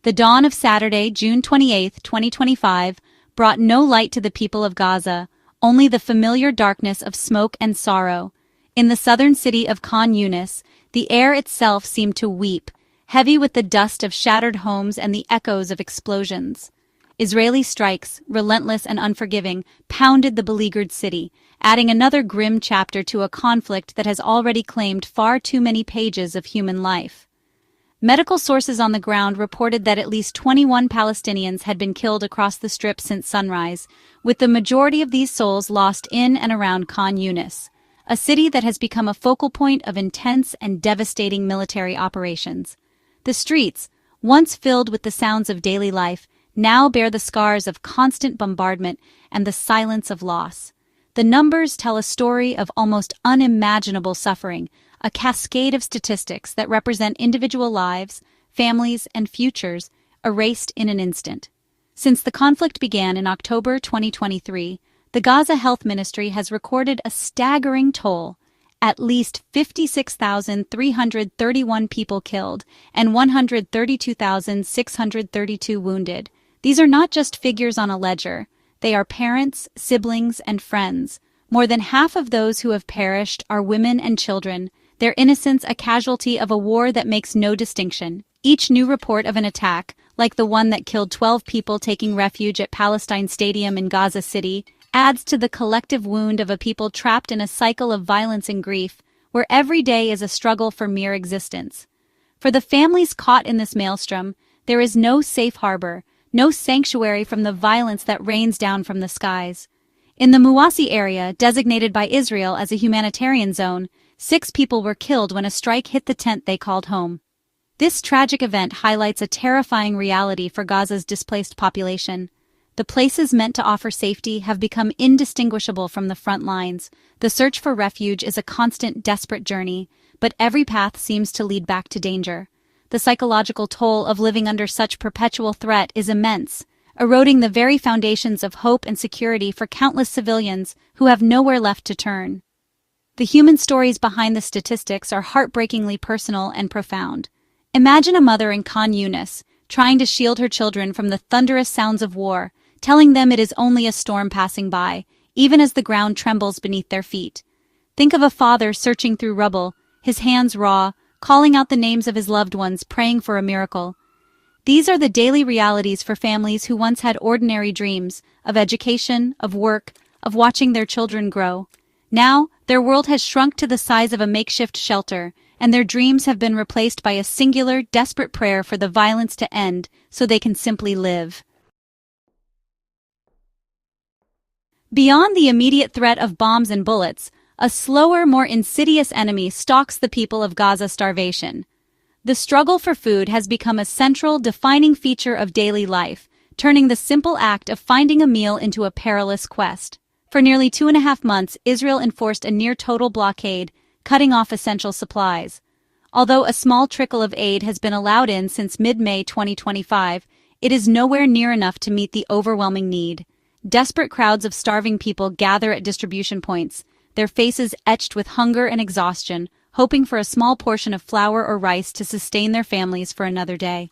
The dawn of Saturday, June 28, 2025, brought no light to the people of Gaza, only the familiar darkness of smoke and sorrow. In the southern city of Khan Yunis, the air itself seemed to weep, heavy with the dust of shattered homes and the echoes of explosions. Israeli strikes, relentless and unforgiving, pounded the beleaguered city, adding another grim chapter to a conflict that has already claimed far too many pages of human life. Medical sources on the ground reported that at least 21 Palestinians had been killed across the strip since sunrise, with the majority of these souls lost in and around Khan Yunis, a city that has become a focal point of intense and devastating military operations. The streets, once filled with the sounds of daily life, now bear the scars of constant bombardment and the silence of loss. The numbers tell a story of almost unimaginable suffering, a cascade of statistics that represent individual lives, families, and futures erased in an instant. Since the conflict began in October 2023, the Gaza Health Ministry has recorded a staggering toll: at least 56,331 people killed and 132,632 wounded. These are not just figures on a ledger. They are parents, siblings, and friends. More than half of those who have perished are women and children, their innocence a casualty of a war that makes no distinction. Each new report of an attack, like the one that killed 12 people taking refuge at Palestine Stadium in Gaza City, adds to the collective wound of a people trapped in a cycle of violence and grief, where every day is a struggle for mere existence. For the families caught in this maelstrom, there is no safe harbor, no sanctuary from the violence that rains down from the skies. In the Muwasi area, designated by Israel as a humanitarian zone, 6 people were killed when a strike hit the tent they called home. This tragic event highlights a terrifying reality for Gaza's displaced population. The places meant to offer safety have become indistinguishable from the front lines. The search for refuge is a constant, desperate journey, but every path seems to lead back to danger. The psychological toll of living under such perpetual threat is immense, eroding the very foundations of hope and security for countless civilians who have nowhere left to turn. The human stories behind the statistics are heartbreakingly personal and profound. Imagine a mother in Khan Yunis, trying to shield her children from the thunderous sounds of war, telling them it is only a storm passing by, even as the ground trembles beneath their feet. Think of a father searching through rubble, his hands raw, calling out the names of his loved ones, praying for a miracle. These are the daily realities for families who once had ordinary dreams of education, of work, of watching their children grow. Now, their world has shrunk to the size of a makeshift shelter, and their dreams have been replaced by a singular, desperate prayer for the violence to end so they can simply live. Beyond the immediate threat of bombs and bullets, a slower, more insidious enemy stalks the people of Gaza: starvation. The struggle for food has become a central, defining feature of daily life, turning the simple act of finding a meal into a perilous quest. For nearly 2.5 months, Israel enforced a near-total blockade, cutting off essential supplies. Although a small trickle of aid has been allowed in since mid-May 2025, it is nowhere near enough to meet the overwhelming need. Desperate crowds of starving people gather at distribution points, their faces etched with hunger and exhaustion, hoping for a small portion of flour or rice to sustain their families for another day.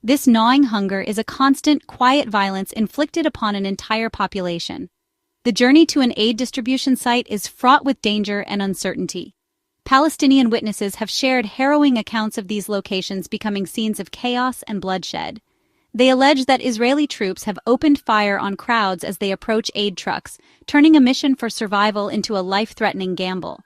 This gnawing hunger is a constant, quiet violence inflicted upon an entire population. The journey to an aid distribution site is fraught with danger and uncertainty. Palestinian witnesses have shared harrowing accounts of these locations becoming scenes of chaos and bloodshed. They allege that Israeli troops have opened fire on crowds as they approach aid trucks, turning a mission for survival into a life-threatening gamble.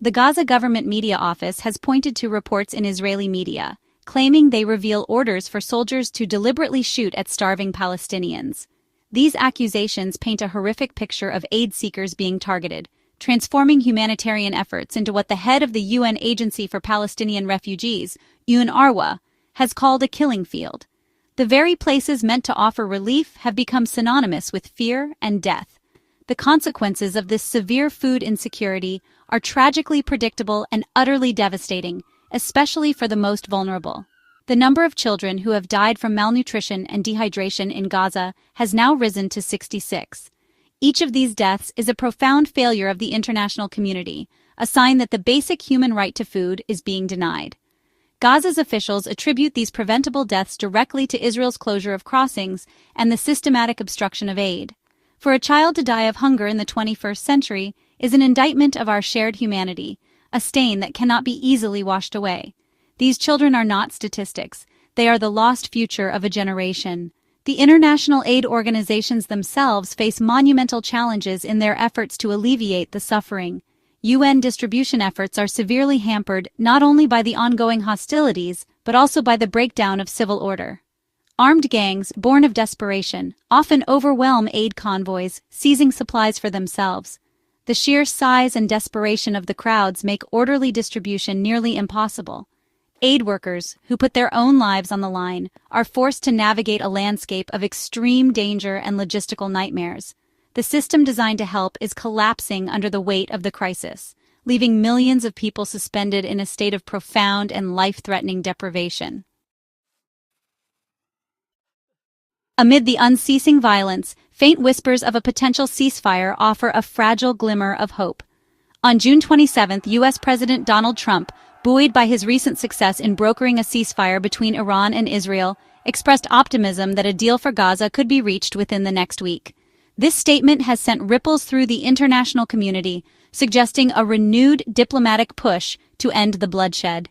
The Gaza government media office has pointed to reports in Israeli media, claiming they reveal orders for soldiers to deliberately shoot at starving Palestinians. These accusations paint a horrific picture of aid seekers being targeted, transforming humanitarian efforts into what the head of the UN Agency for Palestinian Refugees, UNRWA, has called a killing field. The very places meant to offer relief have become synonymous with fear and death. The consequences of this severe food insecurity are tragically predictable and utterly devastating, especially for the most vulnerable. The number of children who have died from malnutrition and dehydration in Gaza has now risen to 66. Each of these deaths is a profound failure of the international community, a sign that the basic human right to food is being denied. Gaza's officials attribute these preventable deaths directly to Israel's closure of crossings and the systematic obstruction of aid. For a child to die of hunger in the 21st century is an indictment of our shared humanity, a stain that cannot be easily washed away. These children are not statistics. They are the lost future of a generation. The international aid organizations themselves face monumental challenges in their efforts to alleviate the suffering. UN distribution efforts are severely hampered not only by the ongoing hostilities, but also by the breakdown of civil order. Armed gangs, born of desperation, often overwhelm aid convoys, seizing supplies for themselves. The sheer size and desperation of the crowds make orderly distribution nearly impossible. Aid workers, who put their own lives on the line, are forced to navigate a landscape of extreme danger and logistical nightmares. The system designed to help is collapsing under the weight of the crisis, leaving millions of people suspended in a state of profound and life-threatening deprivation. Amid the unceasing violence, faint whispers of a potential ceasefire offer a fragile glimmer of hope. On June 27, U.S. President Donald Trump, buoyed by his recent success in brokering a ceasefire between Iran and Israel, expressed optimism that a deal for Gaza could be reached within the next week. This statement has sent ripples through the international community, suggesting a renewed diplomatic push to end the bloodshed.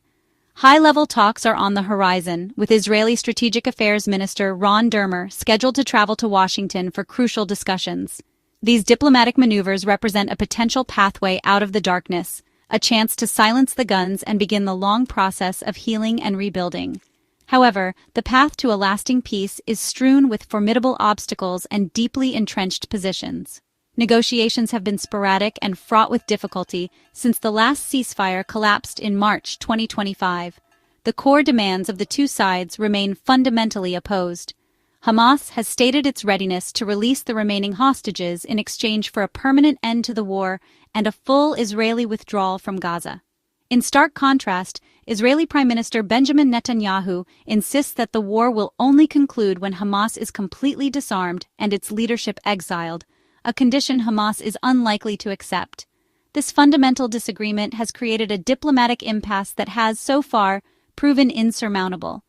High-level talks are on the horizon, with Israeli Strategic Affairs Minister Ron Dermer scheduled to travel to Washington for crucial discussions. These diplomatic maneuvers represent a potential pathway out of the darkness, a chance to silence the guns and begin the long process of healing and rebuilding. However, the path to a lasting peace is strewn with formidable obstacles and deeply entrenched positions. Negotiations have been sporadic and fraught with difficulty since the last ceasefire collapsed in March 2025. The core demands of the two sides remain fundamentally opposed. Hamas has stated its readiness to release the remaining hostages in exchange for a permanent end to the war and a full Israeli withdrawal from Gaza. In stark contrast, Israeli Prime Minister Benjamin Netanyahu insists that the war will only conclude when Hamas is completely disarmed and its leadership exiled, a condition Hamas is unlikely to accept. This fundamental disagreement has created a diplomatic impasse that has, so far, proven insurmountable.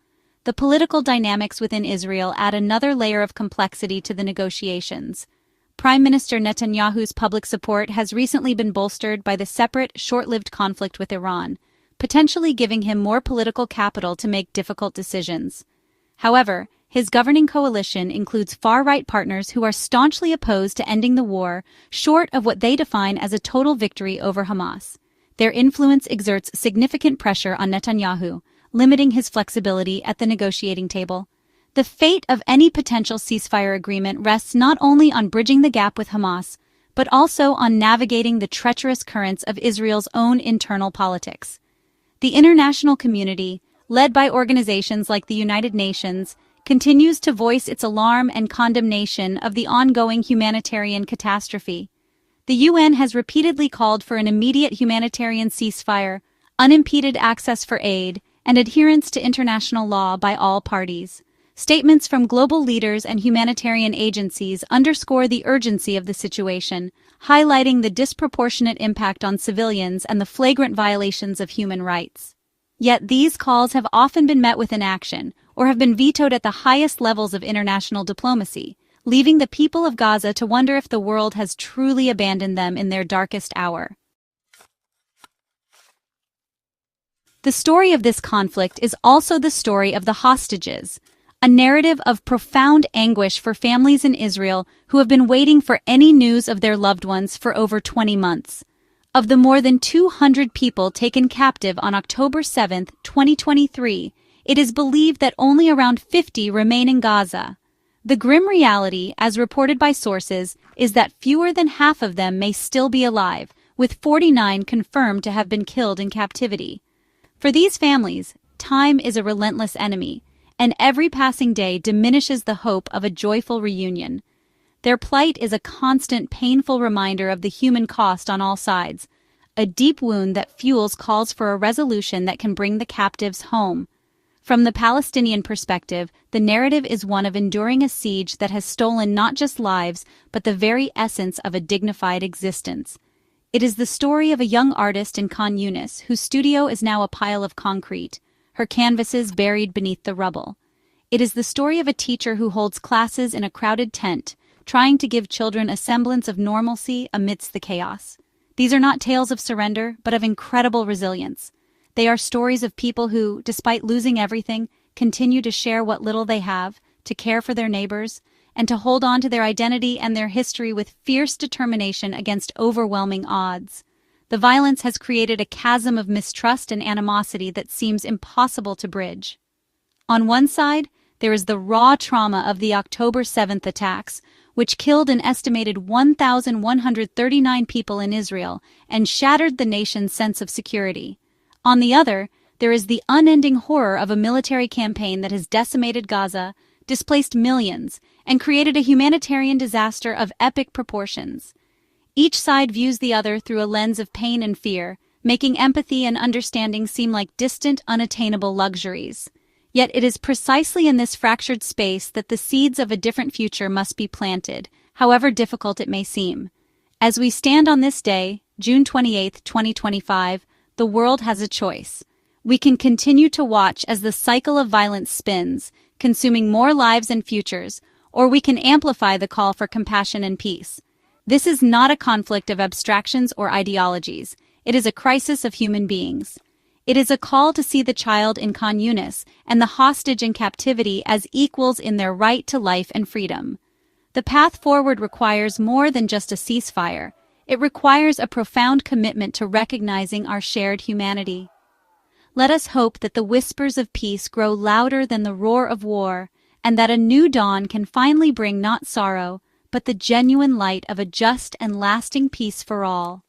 The political dynamics within Israel add another layer of complexity to the negotiations. Prime Minister Netanyahu's public support has recently been bolstered by the separate, short-lived conflict with Iran, potentially giving him more political capital to make difficult decisions. However, his governing coalition includes far-right partners who are staunchly opposed to ending the war, short of what they define as a total victory over Hamas. Their influence exerts significant pressure on Netanyahu, limiting his flexibility at the negotiating table. The fate of any potential ceasefire agreement rests not only on bridging the gap with Hamas, but also on navigating the treacherous currents of Israel's own internal politics. The international community, led by organizations like the United Nations, continues to voice its alarm and condemnation of the ongoing humanitarian catastrophe. The UN has repeatedly called for an immediate humanitarian ceasefire, unimpeded access for aid, and adherence to international law by all parties. Statements from global leaders and humanitarian agencies underscore the urgency of the situation, highlighting the disproportionate impact on civilians and the flagrant violations of human rights. Yet these calls have often been met with inaction, or have been vetoed at the highest levels of international diplomacy, leaving the people of Gaza to wonder if the world has truly abandoned them in their darkest hour. The story of this conflict is also the story of the hostages, a narrative of profound anguish for families in Israel who have been waiting for any news of their loved ones for over 20 months. Of the more than 200 people taken captive on October 7, 2023, it is believed that only around 50 remain in Gaza. The grim reality, as reported by sources, is that fewer than half of them may still be alive, with 49 confirmed to have been killed in captivity. For these families, time is a relentless enemy, and every passing day diminishes the hope of a joyful reunion. Their plight is a constant, painful reminder of the human cost on all sides, a deep wound that fuels calls for a resolution that can bring the captives home. From the Palestinian perspective, the narrative is one of enduring a siege that has stolen not just lives, but the very essence of a dignified existence. It is the story of a young artist in Khan Yunis, whose studio is now a pile of concrete. her canvases buried beneath the rubble. It is the story of a teacher who holds classes in a crowded tent, trying to give children a semblance of normalcy amidst the chaos. These are not tales of surrender, but of incredible resilience. They are stories of people who, despite losing everything, continue to share what little they have, to care for their neighbors, and to hold on to their identity and their history with fierce determination against overwhelming odds. The violence has created a chasm of mistrust and animosity that seems impossible to bridge. On one side, there is the raw trauma of the October 7th attacks, which killed an estimated 1,139 people in Israel and shattered the nation's sense of security. On the other, there is the unending horror of a military campaign that has decimated Gaza, displaced millions, and created a humanitarian disaster of epic proportions. Each side views the other through a lens of pain and fear, making empathy and understanding seem like distant, unattainable luxuries. Yet it is precisely in this fractured space that the seeds of a different future must be planted, however difficult it may seem. As we stand on this day, June 28, 2025, the world has a choice. We can continue to watch as the cycle of violence spins, consuming more lives and futures, or we can amplify the call for compassion and peace. This is not a conflict of abstractions or ideologies. It is a crisis of human beings. It is a call to see the child in Khan Yunis and the hostage in captivity as equals in their right to life and freedom. The path forward requires more than just a ceasefire. It requires a profound commitment to recognizing our shared humanity. Let us hope that the whispers of peace grow louder than the roar of war, and that a new dawn can finally bring not sorrow, but the genuine light of a just and lasting peace for all.